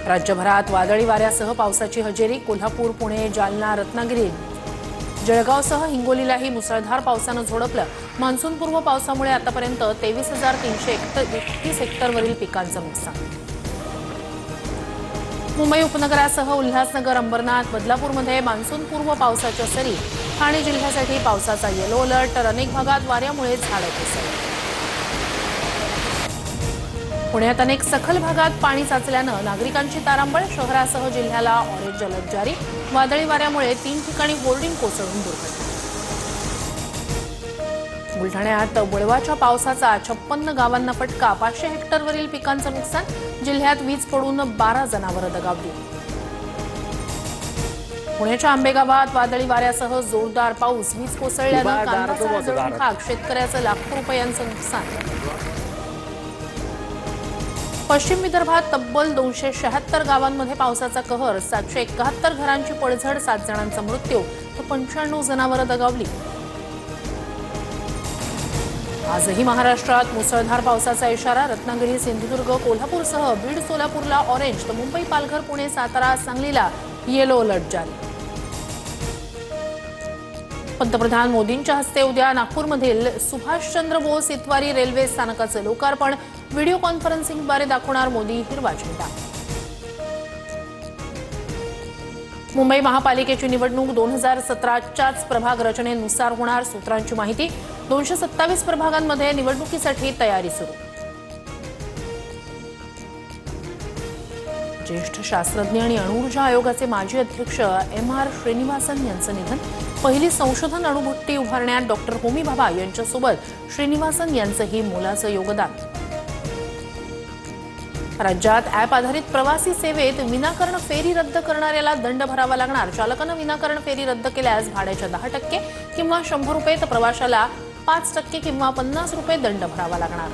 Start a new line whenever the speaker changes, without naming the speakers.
राज्यभरात वादळी वाऱ्यासह पावसाची हजेरी. कोल्हापूर, पुणे, जालना, रत्नागिरी, जळगावसह हिंगोलीलाही मुसळधार पावसानं झोडपलं. मान्सूनपूर्व पावसामुळे आतापर्यंत 23,331 हेक्टरवरील पिकांचं नुकसान. मुंबई उपनगरासह उल्हासनगर, अंबरनाथ, बदलापूरमध्ये मान्सूनपूर्व पावसाच्या सरी. ठाणे जिल्ह्यासाठी पावसाचा येलो अलर्ट. तर अनेक भागात वाऱ्यामुळे झाडं कोसळली. पुण्यात अनेक सखल भागात पाणी साचल्यानं नागरिकांची तारांबळ. शहरासह जिल्ह्याला ऑरेंज अलर्ट जारी. वादळी वाऱ्यामुळे 3 ठिकाणी होर्डिंग कोसळून दुर्घटना. बुलढाण्यात वळवाच्या पावसाचा 56 गावांना फटका. 500 हेक्टरवरील पिकांचं नुकसान. जिल्ह्यात वीज पडून 12 जनावरं दगावली. पुण्याच्या आंबेगावात वादळी वाऱ्यासह जोरदार पाऊस. वीज कोसळल्यानं कांद्याचा जळून खाक. शेतकऱ्याचं लाखो रुपयांचं नुकसान. पश्चिम विदर्भात तब्बल 276 गावांमध्ये पावसाचा कहर. 771 घरांची पडझड. 7 जणांचा मृत्यू तर 95 जनावरं दगावली. आजही महाराष्ट्रात मुसळधार पावसाचा इशारा. रत्नागिरी, सिंधुदुर्ग, कोल्हापूरसह बीड, सोलापूरला ऑरेंज तर मुंबई, पालघर, पुणे, सातारा, सांगलीला येलो अलर्ट जारी. पंतप्रधान मोदींच्या हस्ते उद्या नागपूरमधील सुभाषचंद्र बोस इतवारी रेल्वे स्थानकाचं लोकार्पण. व्हिडिओ कॉन्फरन्सिंगद्वारे दाखवणार मोदी हिरवा झेंडा. मुंबई महापालिकेची निवडणूक 2017च्याच प्रभाग रचनेनुसार होणार. सूत्रांची माहिती. 227 प्रभागांमध्ये निवडणुकीसाठी तयारी सुरू. ज्येष्ठ शास्त्रज्ञ आणि अणुऊर्जा आयोगाचे माजी अध्यक्ष MR श्रीनिवासन यांचं निधन. पहिली संशोधन अणुभट्टी उभारण्यात डॉक्टर होमी भाभा यांच्यासोबत श्रीनिवासन यांचंही मोलाचं योगदान. राज्यात ॲप आधारित प्रवासी सेवेत विनाकारण फेरी रद्द करणाऱ्याला दंड भरावा लागणार. चालकानं विनाकारण फेरी रद्द केल्यास भाड्याच्या 10% किंवा 100 रुपये तर प्रवाशाला 5% किंवा 50 रुपये दंड भरावा लागणार.